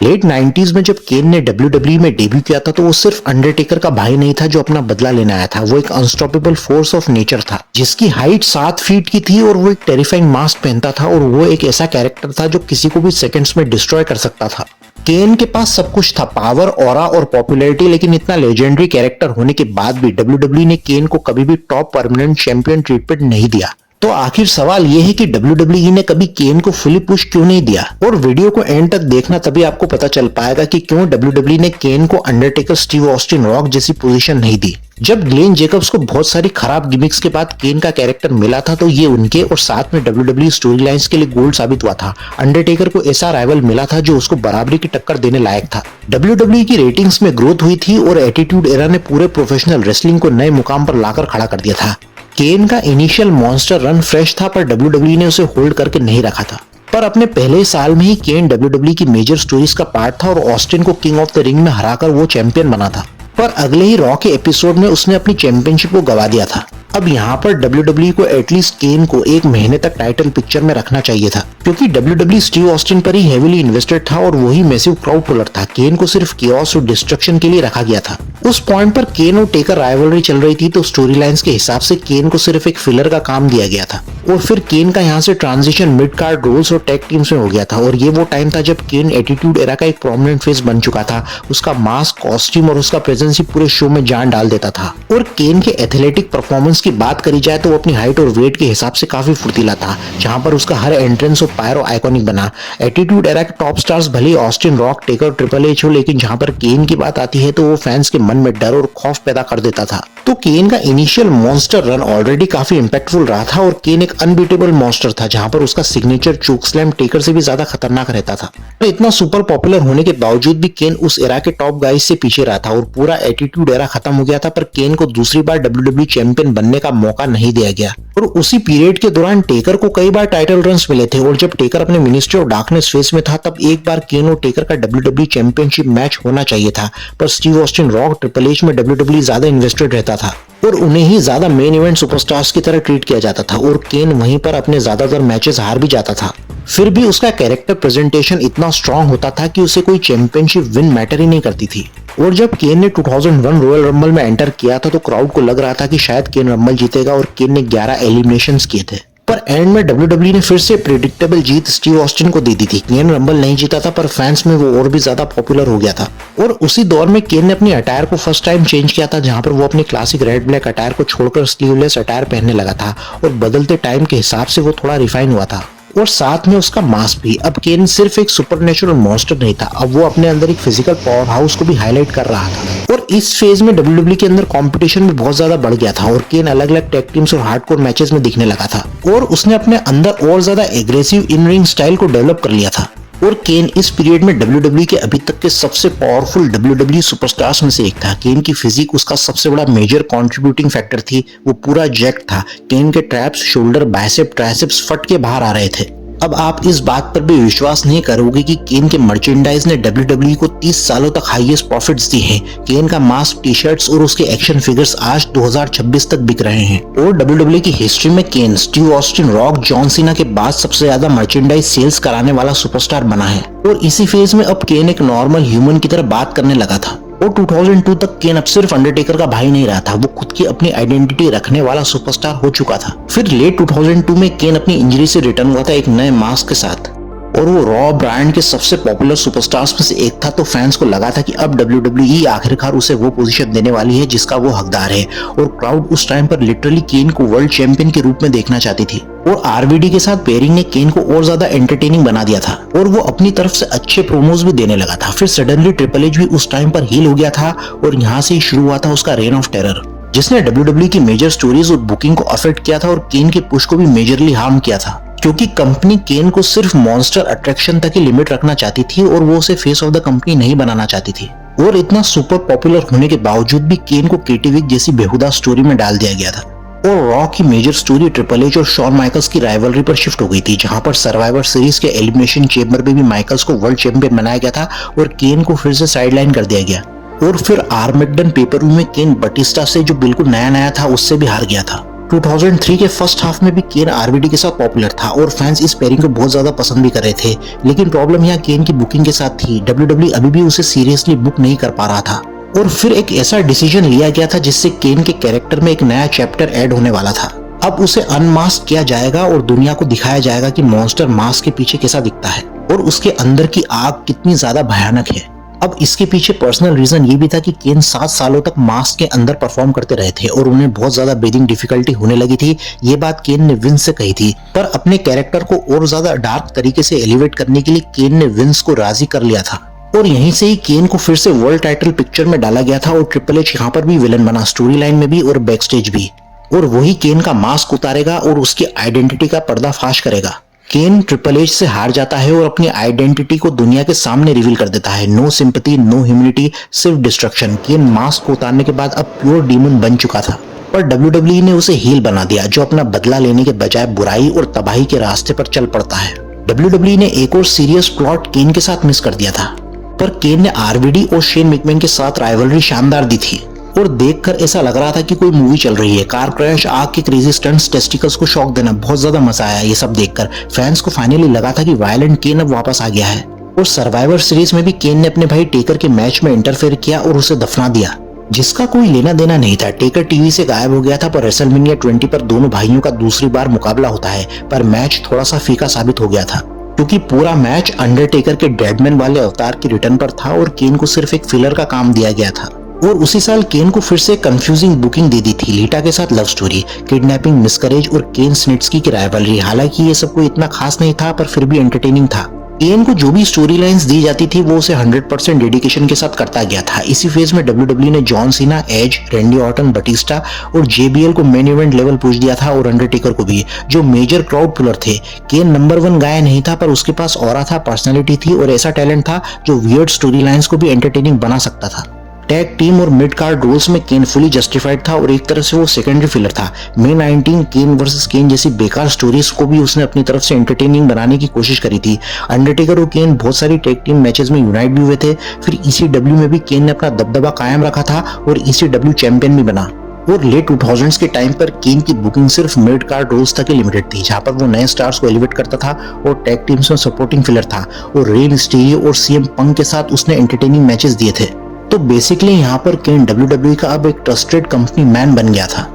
Late 90s में जब केन ने WWE में डेब्यू किया था तो वो सिर्फ अंडरटेकर का भाई नहीं था जो अपना बदला लेने आया था। वो एक अनस्टॉपेबल फोर्स ऑफ नेचर था जिसकी हाइट 7 फीट की थी और वो एक टेरिफाइंग मास्क पहनता था और वो एक ऐसा कैरेक्टर था जो किसी को भी सेकंड्स में डिस्ट्रॉय कर सकता था। केन के पास सब कुछ था, पावर, ऑरा और पॉपुलैरिटी, लेकिन इतना लेजेंडरी कैरेक्टर होने के बाद भी WWE ने केन को कभी भी टॉप परमानेंट चैंपियन ट्रीटमेंट नहीं दिया। तो आखिर सवाल ये है कि WWE ने कभी केन को फुली पुश क्यों नहीं दिया? और वीडियो को एंड तक देखना, तभी आपको पता चल पाएगा कि क्यों WWE ने केन को अंडरटेकर, स्टीव ऑस्टिन, रॉक जैसी पोजीशन नहीं दी। जब ग्लेन जेकब्स को बहुत सारी खराब गिमिक्स के बाद केन का कैरेक्टर मिला था तो ये उनके और साथ में WWE स्टोरी लाइन्स के लिए गोल्ड साबित हुआ था। अंडरटेकर को ऐसा राइवल मिला था जो उसको बराबरी की टक्कर देने लायक था। WWE की रेटिंग्स में ग्रोथ हुई थी और एटीट्यूड एरा ने पूरे प्रोफेशनल रेसलिंग को नए मुकाम पर लाकर खड़ा कर दिया था। केन का इनिशियल मॉन्स्टर रन फ्रेश था पर WWE ने उसे होल्ड करके नहीं रखा था। पर अपने पहले साल में ही केन WWE की मेजर स्टोरीज का पार्ट था और ऑस्टिन को किंग ऑफ द रिंग में हराकर वो चैंपियन बना था। पर अगले ही रॉ के एपिसोड में उसने अपनी चैंपियनशिप को गवा दिया था। अब यहाँ पर WWE को एटलीस्ट केन को 1 महीने तक टाइटल पिक्चर में रखना चाहिए था, क्योंकि WWE स्टीव ऑस्टिन पर ही हेवीली इन्वेस्टेड था और वही मैसिव क्राउड पुलर था। केन को सिर्फ कियोस और डिस्ट्रक्शन के लिए रखा गया था। उस पॉइंट पर केन और टेकर राइवलरी चल रही थी तो स्टोरी लाइन्स के हिसाब से केन को सिर्फ एक फिलर का काम दिया गया था और फिर केन का यहाँ से ट्रांजिशन मिड कार्ड रोल्स और टैग टीम्स में हो गया था। और ये वो टाइम था जब केन एटीट्यूड एरा का एक प्रोमिनेंट फेस बन चुका था। उसका मास्क, कॉस्ट्यूम और उसका प्रेजेंस ही पूरे शो में जान डाल देता था। और केन के एथलेटिक परफॉर्मेंस की बात करी जाए तो वो अपनी हाइट और वेट के हिसाब से काफी फुर्तीला था, जहां पर उसका हर एंट्रेंस और पायरो आइकॉनिक बना। एटीट्यूड एरा के टॉप स्टार्स भले Austin, rock, taker, triple H हो, लेकिन जहां पर केन की बात आती है तो वो फैंस के मन में डर और खौफ पैदा कर देता था। तो केन का इनिशियल मॉन्स्टर रन ऑलरेडी काफी इंपैक्टफुल रहा था और केन एक अनबीटेबल मॉन्स्टर था, जहां पर उसका सिग्नेचर चोक स्लैम टेकर से भी ज्यादा खतरनाक रहता था। पर इतना सुपर पॉपुलर होने के बावजूद भी केन उस एरा के टॉप गाइज से पीछे रहा था और पूरा एटीट्यूड एरा खत्म हो गया था। पर केन को दूसरी बार WWE चैंपियन बनने का मौका नहीं दिया गया। और उसी पीरियड के दौरान टेकर को कई बार टाइटल रन्स मिले थे और जब टेकर अपने मिनिस्ट्री ऑफ डार्कनेस फेज में था तब एक बार केन और टेकर का WWE चैंपियनशिप मैच होना चाहिए था। पर Steve Austin, rock, triple H में WWE ज्यादा इन्वेस्टेड रहता था और उन्हें ही ज्यादा मेन इवेंट सुपरस्टार्स की तरह ट्रीट किया जाता था और केन वहीं पर अपने ज्यादातर मैचेस हार भी जाता था। फिर भी उसका कैरेक्टर प्रेजेंटेशन इतना स्ट्रांग होता था कि उसे कोई चैंपियनशिप विन मैटर ही नहीं करती थी। और जब केन ने 2001 रॉयल रंबल में एंटर किया था तो क्राउड को लग रहा था कि शायद केन रंबल जीतेगा और केन ने 11 एलिमिनेशंस किए थे। पर एंड में WWE ने फिर से प्रेडिक्टेबल जीत स्टीव ऑस्टिन को दे दी थी। केन रंबल नहीं जीता था पर फैंस में वो और भी ज्यादा पॉपुलर हो गया था। और उसी दौर में केन ने अपनी अटायर को फर्स्ट टाइम चेंज किया था, जहां पर वो अपनी क्लासिक रेड ब्लैक अटायर को छोड़कर स्लीवलेस अटायर पहनने लगा था और बदलते टाइम के हिसाब से वो थोड़ा रिफाइन हुआ था। और साथ में उसका मास्क भी। अब केन सिर्फ एक सुपरनेचुरल मॉन्स्टर नहीं था, अब वो अपने अंदर एक फिजिकल पावर हाउस को भी हाईलाइट कर रहा था। और इस फेज में WWE के अंदर कंपटीशन भी बहुत ज्यादा बढ़ गया था और केन अलग अलग टैग टीम्स और हार्डकोर मैचेस में दिखने लगा था और उसने अपने अंदर और ज्यादा एग्रेसिव इन रिंग स्टाइल को डेवलप कर लिया था। और केन इस पीरियड में WWE के अभी तक के सबसे पावरफुल WWE सुपरस्टार्स में से एक था। केन की फिजिक उसका सबसे बड़ा मेजर कंट्रीब्यूटिंग फैक्टर थी। वो पूरा जैक था। केन के ट्रैप्स, शोल्डर, बाइसेप, ट्राइसेप्स फट के बाहर आ रहे थे। अब आप इस बात पर भी विश्वास नहीं करोगे कि केन के मर्चेंडाइज ने WWE को 30 सालों तक हाईएस्ट प्रॉफिट्स दिए हैं। केन का मास्क, टी शर्ट्स और उसके एक्शन फिगर्स आज 2026 तक बिक रहे हैं। और WWE की हिस्ट्री में Kane, Steve Austin, Rock, John Cena के बाद सबसे ज्यादा मर्चेंडाइज सेल्स कराने वाला सुपरस्टार बना है। और इसी फेज में अब केन एक नॉर्मल ह्यूमन की तरह बात करने लगा था। और 2002 तक केन अब सिर्फ अंडरटेकर का भाई नहीं रहा था, वो खुद की अपनी आइडेंटिटी रखने वाला सुपरस्टार हो चुका था। फिर लेट 2002 में केन अपनी इंजरी से रिटर्न हुआ था एक नए मास्क के साथ और वो रॉ ब्रांड के सबसे पॉपुलर सुपरस्टार्स में से एक था। तो फैंस को लगा था कि अब WWE आखिरकार उसे वो पोजीशन देने वाली है जिसका वो हकदार है। और क्राउड उस टाइम पर लिटरली केन को वर्ल्ड चैंपियन के रूप में देखना चाहती थी। और RVD के साथ पेयरिंग ने केन को और ज्यादा एंटरटेनिंग बना दिया था और वो अपनी तरफ से अच्छे प्रोमोज भी देने लगा था। फिर सडनली ट्रिपल एच भी उस टाइम पर हील हो गया था और यहाँ से ही शुरू हुआ था उसका रेन ऑफ टेरर, जिसने WWE की मेजर स्टोरीज और बुकिंग को अफेक्ट किया था और केन के पुश को भी मेजरली हार्म किया था, क्योंकि कंपनी केन को सिर्फ मॉन्स्टर अट्रैक्शन तक ही लिमिट रखना चाहती थी और वो उसे फेस ऑफ द कंपनी नहीं बनाना चाहती थी। और इतना सुपर पॉपुलर होने के बावजूद भी केन को केटी विक जैसी बेहुदा स्टोरी में डाल दिया गया था। और रॉ की मेजर स्टोरी ट्रिपल एच और शॉन माइकल्स की राइवलरी पर शिफ्ट हो गई थी, जहां पर सर्वाइवर सीरीज के एलिमिनेशन चेंबर में भी माइकल्स को वर्ल्ड चैंपियन बनाया गया था और केन को फिर से साइडलाइन कर दिया गया। और फिर आर्मेगडन पेपर में केन बटिस्टा से, जो बिल्कुल नया नया था, उससे भी हार गया था। 2003 के फर्स्ट हाफ में भी केन आरवीडी के साथ पॉपुलर था और फैंस इस पेयरिंग को बहुत ज्यादा पसंद भी कर रहे थे, लेकिन प्रॉब्लम यहाँ केन की बुकिंग के साथ थी। WWE अभी भी उसे सीरियसली बुक नहीं कर पा रहा था और फिर एक ऐसा डिसीजन लिया गया था जिससे केन के कैरेक्टर में एक नया चैप्टर ऐड होने वाला था। अब उसे अनमास्क किया जाएगा और दुनिया को दिखाया जाएगा कि मॉन्स्टर मास्क के पीछे कैसा दिखता है और उसके अंदर की आग कितनी ज्यादा भयानक है। अब इसके पीछे पर्सनल रीजन ये भी था कि केन 7 सालों तक मास्क के अंदर परफॉर्म करते रहे थे और उन्हें बहुत ज्यादा ब्रीदिंग डिफिकल्टी होने लगी थी। ये बात केन ने विंस से कही थी, पर अपने कैरेक्टर को और ज्यादा डार्क तरीके से एलिवेट करने के लिए केन ने विंस को राजी कर लिया था और यहीं से ही केन को फिर से वर्ल्ड टाइटल पिक्चर में डाला गया था और ट्रिपल एच यहाँ पर भी विलन बना, स्टोरी लाइन में भी और बैक स्टेज भी। और वही केन का मास्क उतारेगा और उसकी आइडेंटिटी का पर्दाफाश करेगा। केन ट्रिपल एच से हार जाता है और अपनी आइडेंटिटी को दुनिया के सामने रिवील कर देता है। नो सिंपैथी, नो ह्यूमिलिटी, सिर्फ डिस्ट्रक्शन। केन मास्क को उतारने के बाद अब प्योर डीमन बन चुका था, पर WWE ने उसे हील बना दिया जो अपना बदला लेने के बजाय बुराई और तबाही के रास्ते पर चल पड़ता है। WWE ने एक और सीरियस प्लॉट केन के साथ मिस कर दिया था, पर केन ने आरवीडी और शेन मैकमैन के साथ राइवलरी शानदार दी थी और देखकर ऐसा लग रहा था कि कोई मूवी चल रही है। कार क्रैश, आग के क्रेजी स्टंट्स, टेस्टिकल्स को शॉक देना, बहुत ज्यादा मजा आया ये सब देखकर। फैंस को फाइनली लगा था कि वायलेंट केन अब वापस आ गया है। और सर्वाइवर सीरीज में भी केन ने अपने भाई टेकर के मैच में इंटरफेयर किया और उसे दफना दिया, जिसका कोई लेना देना नहीं था। टेकर टीवी से गायब हो गया था, पर रेसलमेनिया 20 पर दोनों भाइयों का दूसरी बार मुकाबला होता है, पर मैच थोड़ा सा फीका साबित हो गया था क्योंकि पूरा मैच अंडरटेकर के डेडमैन वाले अवतार की रिटर्न पर था और केन को सिर्फ एक फिलर का काम दिया गया था। और उसी साल केन को फिर से कंफ्यूजिंग बुकिंग दे दी थी। लीटा के साथ लव स्टोरी, किडनैपिंग, मिसकरेज और केन स्निट्स्की की राइवलरी। हालांकि ये सब कोई इतना खास नहीं था, पर फिर भी एंटरटेनिंग था। केन को जो भी स्टोरी लाइन्स दी जाती थी वो उसे 100% डेडिकेशन के साथ करता गया था। इसी फेज में WWE ने John Cena, Edge, Randy Orton, Batista और JBL को मेन इवेंट लेवल पूछ दिया था और अंडरटेकर को भी, जो मेजर क्राउड पुलर थे। केन नंबर 1 गाय नहीं था, पर उसके पास ऑरा था, पर्सनैलिटी थी और ऐसा टैलेंट था जो वियर्ड स्टोरी लाइन्स को भी एंटरटेनिंग बना सकता था। टैग टीम और मिड कार्ड रोल्स में केन फुली जस्टिफाइड था और एक तरह से वो सेकेंडरी फिलर था। मे 19 केन वर्सेस केन जैसी बेकार स्टोरीज को भी उसने अपनी तरफ से एंटरटेनिंग बनाने की कोशिश करी थी। अंडरटेकर और केन बहुत सारी टैग टीम मैचेस में यूनाइट भी हुए थे। फिर ECW में भी केन ने अपना दबदबा कायम रखा था और ECW चैंपियन भी बना। और लेट 2000s के टाइम पर केन की बुकिंग सिर्फ मिड कार्ड रोल्स तक ही लिमिटेड थी, जहां पर वो नए स्टार्स को एलिवेट करता था और टैग टीम्स में सपोर्टिंग फिलर था। और रे मिस्टीरियो और CM पंक के साथ उसने एंटरटेनिंग मैचेस दिए थे। तो बेसिकली यहाँ पर केन WWE का अब एक ट्रस्टेड कंपनी मैन बन गया था।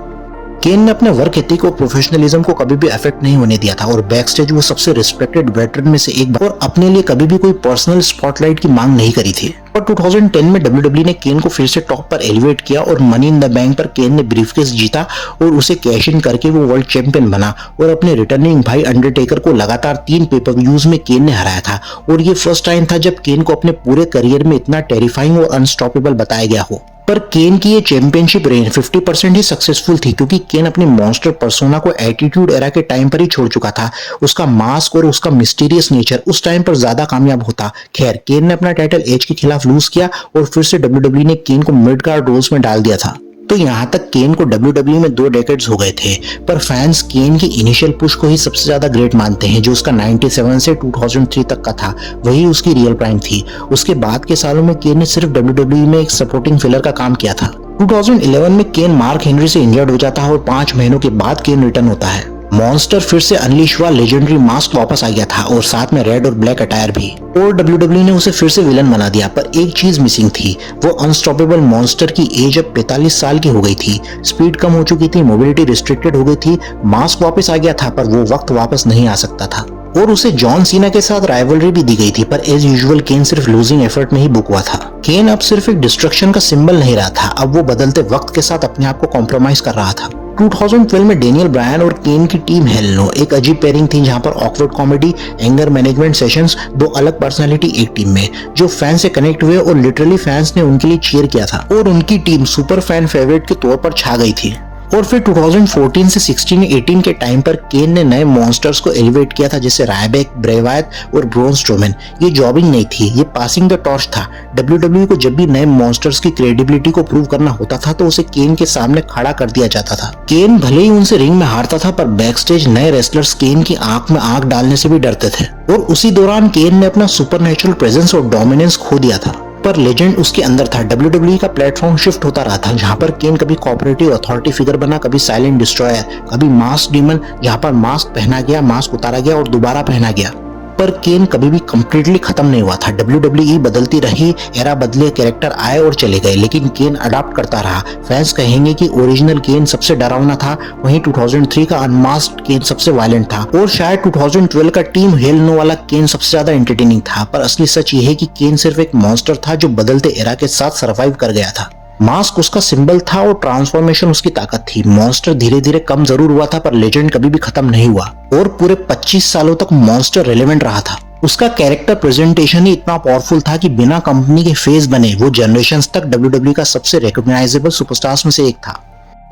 केन ने अपने वर्क एथिक और प्रोफेशनलिज्म को कभी भी अफेक्ट नहीं होने दिया था और बैक स्टेज वो सबसे रिस्पेक्टेड वेटरन में से एक और अपने लिए कभी भी कोई पर्सनल स्पॉटलाइट की मांग नहीं करी थी। और 2010 में WWE ने केन को फिर से टॉप पर एलिवेट किया और मनी इन द बैंक पर केन ने ब्रीफकेस जीता और उसे कैश इन करके वो वर्ल्ड चैंपियन बना और अपने रिटर्निंग भाई अंडरटेकर को लगातार 3 पेपर-व्यूज में केन ने हराया था। और ये फर्स्ट टाइम था जब केन को अपने पूरे करियर में इतना टेरिफाइंग और अनस्टॉपेबल बताया गया हो। पर केन की ये चैंपियनशिप रेन 50% ही सक्सेसफुल थी क्योंकि केन अपने मॉन्स्टर पर्सोना को एटीट्यूड एरा के टाइम पर ही छोड़ चुका था। उसका मास्क और उसका मिस्टीरियस नेचर उस टाइम पर ज्यादा कामयाब होता। खैर, केन ने अपना टाइटल एज के खिलाफ लूज किया और फिर से WWE ने केन को मिड कार्ड रोल्स में डाल दिया था। तो यहाँ तक केन को WWE में 2 डेकेड्स हो गए थे, पर फैंस केन की इनिशियल पुश को ही सबसे ज्यादा ग्रेट मानते हैं, जो उसका 97 से 2003 तक का था। वही उसकी रियल प्राइम थी। उसके बाद के सालों में केन ने सिर्फ WWE में एक सपोर्टिंग फिलर का काम किया था। 2011 में केन मार्क हेनरी से इंजर्ड हो जाता है और 5 महीनों के बाद केन रिटर्न होता है। मॉन्स्टर फिर से अनलीश हुआ, लेजेंडरी मास्क वापस आ गया था और साथ में रेड और ब्लैक अटायर भी। और WWE ने उसे फिर से विलन बना दिया, पर एक चीज मिसिंग थी। वो अनस्टॉपेबल मॉन्स्टर की एज अब 45 साल की हो गई थी, स्पीड कम हो चुकी थी, मोबिलिटी रिस्ट्रिक्टेड हो गई थी। मास्क वापस आ गया था, पर वो वक्त वापस नहीं आ सकता था। और उसे जॉन सीना के साथ राइवलरी भी दी गई थी, पर एज यूजुअल केन सिर्फ लूजिंग एफर्ट में ही बुक हुआ था। केन अब सिर्फ एक डिस्ट्रक्शन का सिंबल नहीं रहा था, अब वो बदलते वक्त के साथ अपने आप को कॉम्प्रोमाइज कर रहा था। 2012 में डेनियल ब्रायन और केन की टीम हेल नो एक अजीब पेयरिंग थी, जहां पर awkward comedy, anger management sessions, 2 अलग पर्सनालिटी एक टीम में, जो फैंस से कनेक्ट हुए और लिटरली फैंस ने उनके लिए चीयर किया था और उनकी टीम सुपर फैन फेवरेट के तौर पर छा गई थी। और फिर 2014 से 16-18 के टाइम पर केन ने नए मॉन्स्टर्स को एलिवेट किया था, जैसे रायबैक, ब्रे वायत और ब्रॉन स्ट्रोमैन। ये जॉबिंग नहीं थी, ये पासिंग द टॉर्च था। WWE को जब भी नए मॉन्स्टर्स की क्रेडिबिलिटी को प्रूव करना होता था तो उसे केन के सामने खड़ा कर दिया जाता था। केन भले ही उनसे रिंग में हारता था, पर बैक स्टेज नए रेसलर्स केन की आंख में आंख डालने से भी डरते थे। और उसी दौरान केन ने अपना सुपरनेचुरल प्रेजेंस और डोमिनेंस खो दिया था। पर लेजेंड उसके अंदर था। WWE का प्लेटफॉर्म शिफ्ट होता रहा था, जहां पर केन कभी कोऑपरेटिव अथॉरिटी फिगर बना, कभी साइलेंट डिस्ट्रॉयर, कभी मास्क डीमन, जहां पर मास्क पहना गया, मास्क उतारा गया और दोबारा पहना गया। पर केन कभी भी कंप्लीटली खत्म नहीं हुआ था। WWE बदलती रही, एरा बदले, कैरेक्टर आए और चले गए, लेकिन केन अडॉप्ट करता रहा। फैंस कहेंगे कि ओरिजिनल केन सबसे डरावना था, वहीं 2003 का अनमास्क्ड केन सबसे वायलेंट था, और शायद 2012 का टीम हेल नो वाला केन सबसे ज्यादा एंटरटेनिंग था। पर असली सच ये है कि केन सिर्फ एक मॉन्स्टर था जो बदलते एरा के साथ सर्वाइव कर गया था। मास्क उसका सिंबल था और ट्रांसफॉर्मेशन उसकी ताकत थी। मॉन्स्टर धीरे धीरे कम जरूर हुआ था, पर लेजेंड कभी भी खत्म नहीं हुआ, और पूरे 25 सालों तक मॉन्स्टर रेलेवेंट रहा था। उसका कैरेक्टर प्रेजेंटेशन ही इतना पावरफुल था कि बिना कंपनी के फेस बने वो जनरेशंस तक WWE का सबसे रिकॉग्नाइजेबल सुपरस्टार्स में से एक था।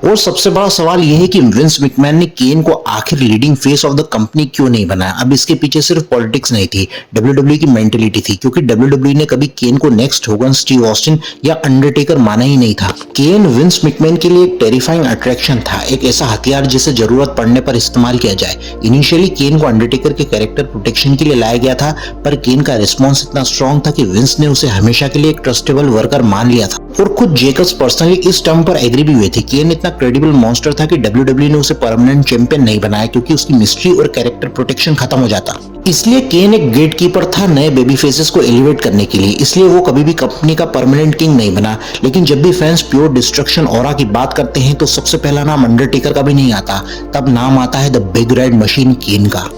और सबसे बड़ा सवाल यह है कि विंस मैकमैन ने केन को आखिर leading face of the company क्यों नहीं बनाया। अब इसके पीछे सिर्फ पॉलिटिक्स नहीं थी, WWE की मेंटेलिटी थी, क्योंकि WWE ने कभी केन को नेक्स्ट होगन, स्टीव ऑस्टिन या अंडरटेकर माना ही नहीं था। केन विंस मैकमैन के लिए एक टेरिफाइंग अट्रैक्शन था, एक ऐसा हथियार जिसे जरूरत पड़ने पर इस्तेमाल किया जाए। इनिशियली केन को अंडरटेकर के कैरेक्टर प्रोटेक्शन के लिए लाया गया था, पर केन का रिस्पॉन्स इतना स्ट्रॉन्ग था कि विंस ने उसे हमेशा के लिए एक ट्रस्टेबल वर्कर मान लिया था, और खुद जेकब्स पर्सनली इस टर्म पर एग्री भी हुए थे। केन इतना क्रेडिबल मॉन्स्टर था कि WWE ने उसे परमानेंट चैंपियन नहीं बनाया, क्योंकि उसकी मिस्ट्री और कैरेक्टर प्रोटेक्शन खत्म हो जाता। इसलिए केन एक गेटकीपर था नए बेबी फेसेस को एलिवेट करने के लिए, इसलिए वो कभी भी कंपनी का परमानेंट किंग नहीं बना। लेकिन जब भी फैंस प्योर डिस्ट्रक्शन ऑरा की बात करते हैं तो सबसे पहला नाम अंडरटेकर का भी नहीं आता, तब नाम आता है द बिग रेड मशीन केन का।